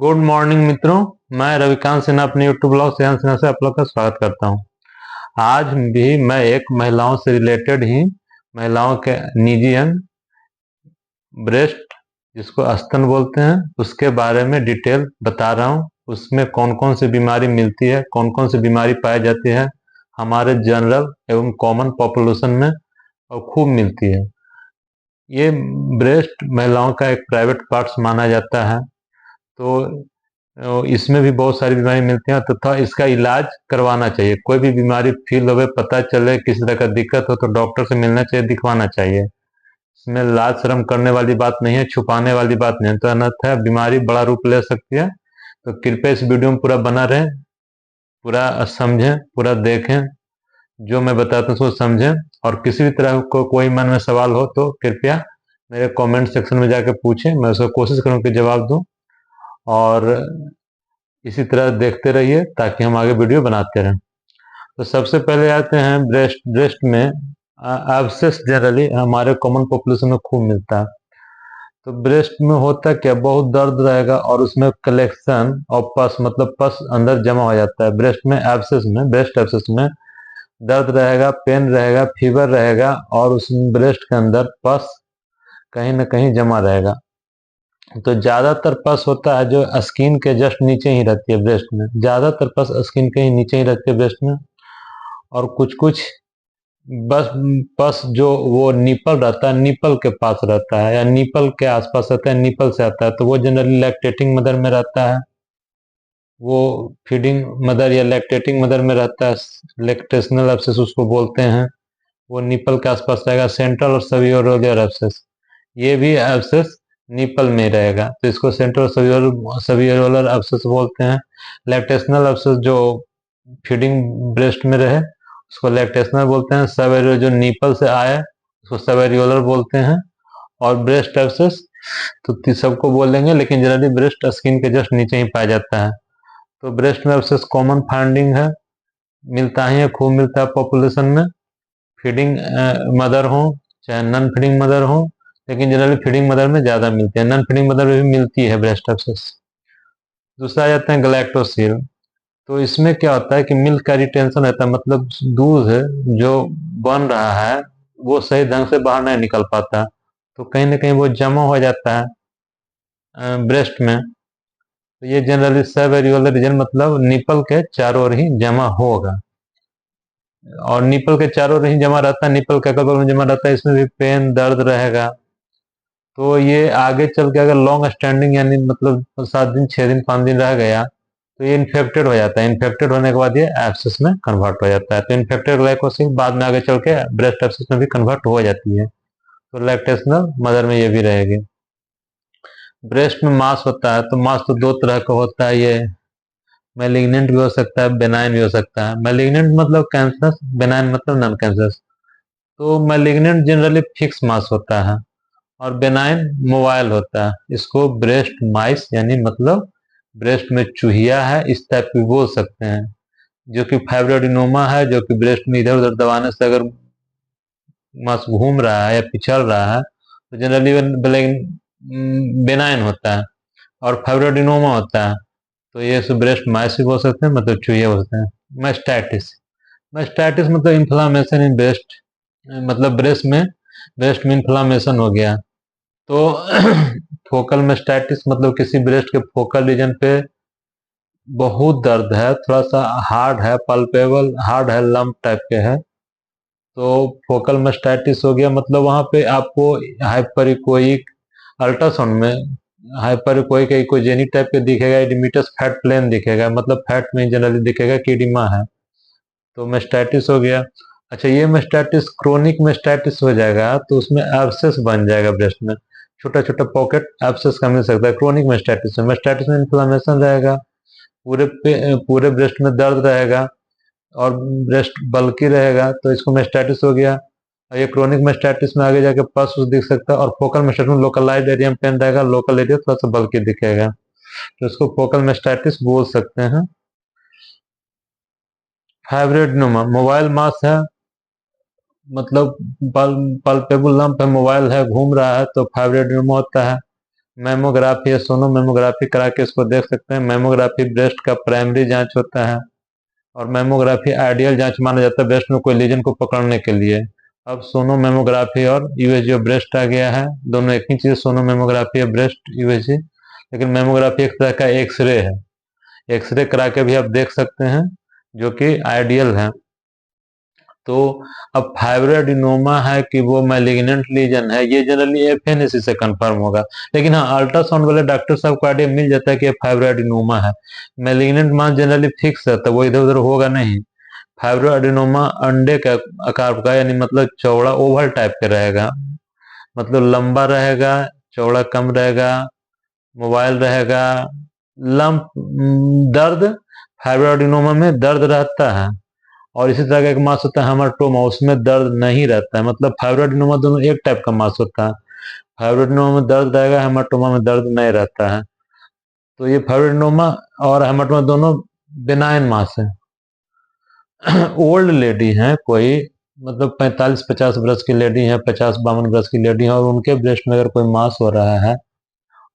Good morning मित्रों। मैं रविकांत सिन्हा अपने यूट्यूब ब्लॉग सियान सिन्हा से आप लोग का स्वागत करता हूं। आज भी मैं एक महिलाओं से रिलेटेड ही महिलाओं के निजी अंग ब्रेस्ट जिसको स्तन बोलते हैं उसके बारे में डिटेल बता रहा हूं। उसमें कौन कौन सी बीमारी मिलती है, कौन कौन सी बीमारी पाई जाती है हमारे जनरल एवं कॉमन पॉपुलेशन में और खूब मिलती है। ये ब्रेस्ट महिलाओं का एक प्राइवेट पार्ट्स माना जाता है। तो इसमें भी बहुत सारी बीमारी मिलती हैं तथा इसका इलाज करवाना चाहिए। कोई भी बीमारी फील हो, पता चले किसी तरह का दिक्कत हो तो डॉक्टर से मिलना चाहिए, दिखवाना चाहिए। इसमें लाज शर्म करने वाली बात नहीं है, छुपाने वाली बात नहीं है, तो अन्यथा बीमारी बड़ा रूप ले सकती है। तो कृपया इस वीडियो में पूरा बना रहे, पूरा समझें, पूरा देखें, जो मैं बताता हूँ उसको समझें। और किसी भी तरह को कोई मन में सवाल हो तो कृपया मेरे कमेंट सेक्शन में जाकर पूछें, मैं उसको कोशिश करूँ कि जवाब दूँ। और इसी तरह देखते रहिए ताकि हम आगे वीडियो बनाते रहें। तो सबसे पहले आते हैं ब्रेस्ट। ब्रेस्ट में एब्सेस जनरली हमारे कॉमन पॉपुलेशन में खूब मिलता है। तो ब्रेस्ट में होता क्या, बहुत दर्द रहेगा और उसमें कलेक्शन और पस मतलब पस अंदर जमा हो जाता है। ब्रेस्ट में एब्सेस में, ब्रेस्ट एब्सेस में दर्द रहेगा, पेन रहेगा, फीवर रहेगा और उस ब्रेस्ट के अंदर पस कहीं ना कहीं जमा रहेगा। तो ज्यादातर पस होता है जो स्किन के जस्ट नीचे ही रहती है ब्रेस्ट में, ज्यादातर पस स्किन के ही नीचे ही रहती है ब्रेस्ट में। और कुछ कुछ बस पस जो वो निपल रहता है, निपल के पास रहता है या निपल के आसपास रहता है, निपल से आता है, तो वो जनरली लैक्टेटिंग मदर में रहता है। वो फीडिंग मदर या लैक्टेटिंग मदर में रहता है। लैक्टेशनल एब्सेस उसको बोलते हैं। वो निपल के आसपास रहेगा। सेंट्रल और सबियोरोलियर एब्सेस, ये भी एब्सेस निपल में रहेगा, तो इसको सेंट्रल सबियोरोलर एब्सेस बोलते हैं। लैक्टेशनल एब्सेस जो फीडिंग ब्रेस्ट में रहे उसको लैक्टेशनल बोलते हैं। सब जो निपल से आए उसको सबेरियोलर बोलते हैं। और ब्रेस्ट एब्सेस तो सबको बोलेंगे, लेकिन जनरली ब्रेस्ट स्किन के जस्ट नीचे ही पाया जाता है। तो ब्रेस्ट में एब्सेस कॉमन फाइंडिंग है, मिलता ही है, खूब मिलता है पॉपुलेशन में। फीडिंग मदर हो चाहे नॉन फीडिंग मदर हो, लेकिन जनरली फीडिंग मदर में ज्यादा मिलती है, नॉन फीडिंग मदर में भी मिलती है ब्रेस्ट एब्सेस। दूसरा आ जाता है गलैक्टोसील। तो इसमें क्या होता है कि मिल्क का रिटेंशन रहता है, मतलब दूध जो बन रहा है वो सही ढंग से बाहर नहीं निकल पाता, तो कहीं ना कहीं वो जमा हो जाता है ब्रेस्ट में। तो ये जनरली सब एरियोलर रीजन मतलब निपल के चारों ओर ही जमा होगा। और निपल के चारों ओर ही जमा रहता है, निपल के अगल में जमा रहता है, इसमें भी पेन दर्द रहेगा। तो ये आगे चल के अगर लॉन्ग स्टैंडिंग यानी मतलब 7 दिन 6 दिन 5 दिन रह गया तो ये इन्फेक्टेड हो जाता है। इन्फेक्टेड होने के बाद ये एब्सेस में कन्वर्ट हो जाता है। तो इन्फेक्टेड ग्लाइकोसिल बाद में आगे चल के ब्रेस्ट एब्सेस में भी कन्वर्ट हो जाती है। तो लैक्टेशनल मदर में ये भी रहेगी। ब्रेस्ट में मांस होता है, तो मांस तो दो तरह का होता है। ये मैलिग्नेंट भी हो सकता है, बेनाइन भी हो सकता है। मैलिग्नेंट मतलब कैंसर, बेनाइन मतलब नॉन कैंसर। तो मैलिग्नेंट जनरली फिक्स मांस होता है और बेनाइन मोबाइल होता है। इसको ब्रेस्ट माइस यानी मतलब ब्रेस्ट में चूहिया है इस टाइप की बोल सकते हैं। जो कि फाइब्रोडिनोमा है, जो कि ब्रेस्ट में इधर उधर दबाने से अगर मांस घूम रहा है या पिछल रहा है तो जनरली बेनाइन होता है। और फाइब्रोडिनोमा होता है तो ये ब्रेस्ट माइस भी बोल सकते हैं, मतलब चूहिया बोल सकते हैं। मेस्टाइटिस, मेस्टाइटिस मतलब इन्फ्लामेशन इन ब्रेस्ट, मतलब ब्रेस्ट में इन्फ्लामेशन हो गया। तो फोकल मेस्टाइटिस मतलब किसी ब्रेस्ट के फोकल रीजन पे बहुत दर्द है, थोड़ा सा हार्ड है, पल्पेबल हार्ड है, लंप टाइप के है, तो फोकल मेस्टाइटिस हो गया। मतलब वहां पे आपको हाइपरिकोइक अल्ट्रासाउंड में हाइपरिकोइक इकोजेनिक टाइप के दिखेगा, एडिमिटस फैट प्लेन दिखेगा, मतलब फैट में जनरली दिखेगा कि एडिमा है। तो मेस्टाइटिस हो गया। अच्छा, ये मेस्टाइटिस क्रोनिक मेस्टाइटिस हो जाएगा तो उसमें एब्सेस बन जाएगा ब्रेस्ट में, छोटा छोटा पॉकेट एब्सेस का मिल सकता है क्रोनिक मेस्टाइटिस में। मेस्टाइटिस में इन्फ्लामेशन रहेगा, पूरे ब्रेस्ट में दर्द रहेगा और ब्रेस्ट बल्की रहेगा, तो इसको मेस्टाइटिस हो गया। और ये क्रोनिक मेस्टाइटिस में आगे जाके पस दिख सकता है। और फोकल मेस्टाइटिस में लोकलाइज्ड एरिया में पेन रहेगा, लोकल एरिया थोड़ा सा बल्की दिखेगा, तो इसको फोकल मेस्टाइटिस बोल सकते हैं। फाइब्रोएडेनोमा मोबाइल मास है, मतलब पल्पेबुल लंप है, मोबाइल है, घूम रहा है, तो फाइब्रोएडेनोमा होता है। मेमोग्राफी या सोनोमेमोग्राफी करा के इसको देख सकते हैं। मेमोग्राफी ब्रेस्ट का प्राइमरी जांच होता है और मेमोग्राफी आइडियल जांच माना जाता है ब्रेस्ट में कोई लीजन को पकड़ने के लिए। अब सोनोमेमोग्राफी और यूएसजी ब्रेस्ट आ गया है, दोनों एक ही चीज, सोनोमेमोग्राफी है ब्रेस्ट यूएसजी। लेकिन मेमोग्राफी एक तरह का एक्सरे है, एक्सरे करा के भी आप देख सकते हैं, जो कि आइडियल है। तो अब फाइब्रोएडिनोमा है कि वो मैलिग्नेंट लीजन है, ये जनरली एफएनएसी से कंफर्म होगा। लेकिन हाँ, अल्ट्रासाउंड वाले डॉक्टर साहब को आइडिया मिल जाता है कि ये फाइब्रोएडिनोमा है। मैलिग्नेंट मास जनरली फिक्स रहता है, वो इधर उधर होगा नहीं। फाइब्रोएडिनोमा अंडे का आकार का, यानी मतलब चौड़ा ओवल टाइप का रहेगा, मतलब लंबा रहेगा, चौड़ा कम रहेगा, मोबाइल रहेगा। लंप दर्द, फाइब्रोएडिनोमा में दर्द रहता है। और इसी तरह का एक मास होता है हेमाटोमा, उसमें दर्द नहीं रहता है। मतलब फाइब्रोएडिनोमा दोनों एक टाइप का मास होता है, फाइब्रोएडिनोमा में दर्द रहेगा, हेमाटोमा में दर्द नहीं रहता है। तो ये फाइब्रोएडिनोमा और हेमाटोमा दोनों बेनाइन मास है। ओल्ड लेडी हैं कोई, मतलब 45-50 बरस की लेडी है, 50-52 बरस की लेडी है, और उनके ब्रेस्ट में अगर कोई मास हो रहा है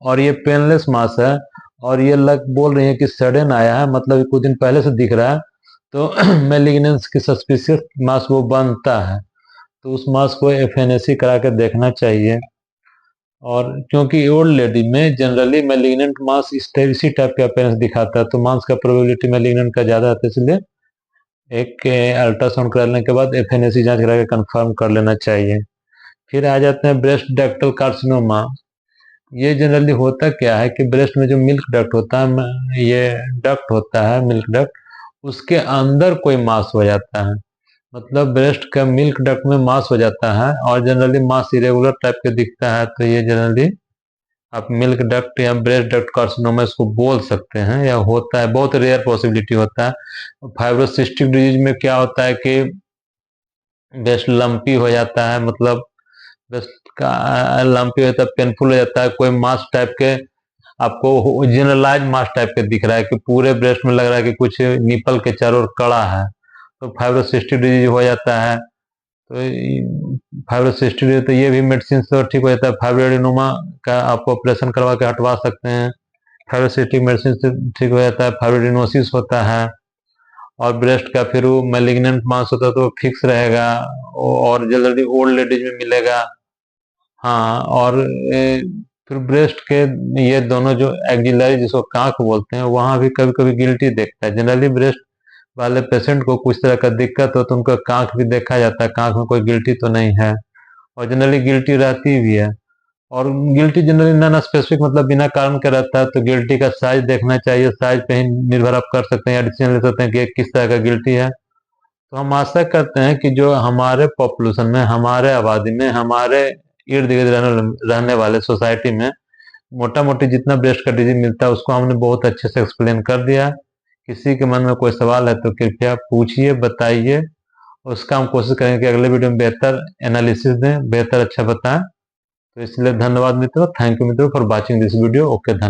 और ये पेनलेस मास है, और ये लग बोल रही है कि सडन आया है, मतलब कुछ दिन पहले से दिख रहा है, तो मेलिग्नेंस की सस्पिशियस मास वो बनता है। तो उस मास को एफएनएसी करा के देखना चाहिए। और क्योंकि ओल्ड लेडी में जनरली मेलिग्नेंट मास इसी टाइप का अपीयरेंस दिखाता है, तो मास का प्रोबेबिलिटी मेलिग्नेंट का ज्यादा आता है, इसलिए एक अल्ट्रासाउंड कराने के बाद एफएनएसी जांच करा के कंफर्म कर लेना चाहिए। फिर आ जाते हैं ब्रेस्ट डक्टल कार्सिनोमा। ये जनरली होता क्या है कि ब्रेस्ट में जो मिल्क डक्ट होता है, ये डक्ट होता है मिल्क डक्ट, उसके अंदर कोई मास हो जाता है। मतलब ब्रेस्ट का मिल्क डक्ट में मास हो जाता है और जनरली मास इरेगुलर टाइप के दिखता है, तो ये जनरली आप मिल्क डक्ट या ब्रेस्ट डक्ट कार्सिनोमा इसको बोल सकते हैं, या होता है, बहुत रेयर पॉसिबिलिटी होता है। फाइब्रोसिस्टिक डिजीज में क्या होता है कि ब्रेस्ट लंपी हो जाता है, मतलब ब्रेस्ट का लंपी होता है, पेनफुल हो जाता है, कोई मास टाइप के आपको जनरलाइज मास टाइप के दिख रहा है कि पूरे ब्रेस्ट में लग रहा है कि कुछ निपल के चारों ओर कड़ा है, तो फाइब्रोसिस्टिक डिजीज हो जाता है। तो फाइब्रोसिस्टिक डिजीज, तो ये भी मेडिसिन से ठीक हो जाता है। फाइब्रोएडिनोमा का आपको ऑपरेशन करवा के हटवा सकते हैं, फाइब्रोसिस्टिक मेडिसिन से ठीक हो जाता है। फाइब्रोडिनोसिस होता है और ब्रेस्ट का फिर वो मैलिग्नेंट मास होता है तो फिक्स रहेगा और जल्दी ओल्ड लेडीज में मिलेगा। हाँ, और फिर ब्रेस्ट के ये दोनों जो एक्जिलरी जिसको कांख बोलते हैं, वहां भी कभी कभी गिल्टी देखता है। जनरली ब्रेस्ट वाले पेशेंट को कुछ तरह का दिक्कत हो तो उनका कांख भी देखा जाता है, कांख में कोई गिल्टी तो नहीं है, और जनरली गिल्टी रहती भी है। और गिल्टी जनरली नॉन स्पेसिफिक, मतलब बिना कारण के रहता है, तो गिल्टी का साइज देखना चाहिए, साइज पे ही निर्भर आप कर सकते हैं या डिसीजन ले सकते हैं कि किस तरह का गिल्टी है। तो हम आशा करते हैं कि जो हमारे पॉपुलेशन में, हमारे आबादी में, हमारे इर्द गिर्द रहने वाले सोसाइटी में मोटा मोटी जितना ब्रेस्ट का डिजीज मिलता है उसको हमने बहुत अच्छे से एक्सप्लेन कर दिया। किसी के मन में कोई सवाल है तो कृपया पूछिए, बताइए, उसका हम कोशिश करेंगे कि अगले वीडियो में बेहतर एनालिसिस दें, बेहतर अच्छा बताएं। तो इसलिए धन्यवाद मित्रों, थैंक यू मित्रों for watching this video. Okay, धन्यवाद।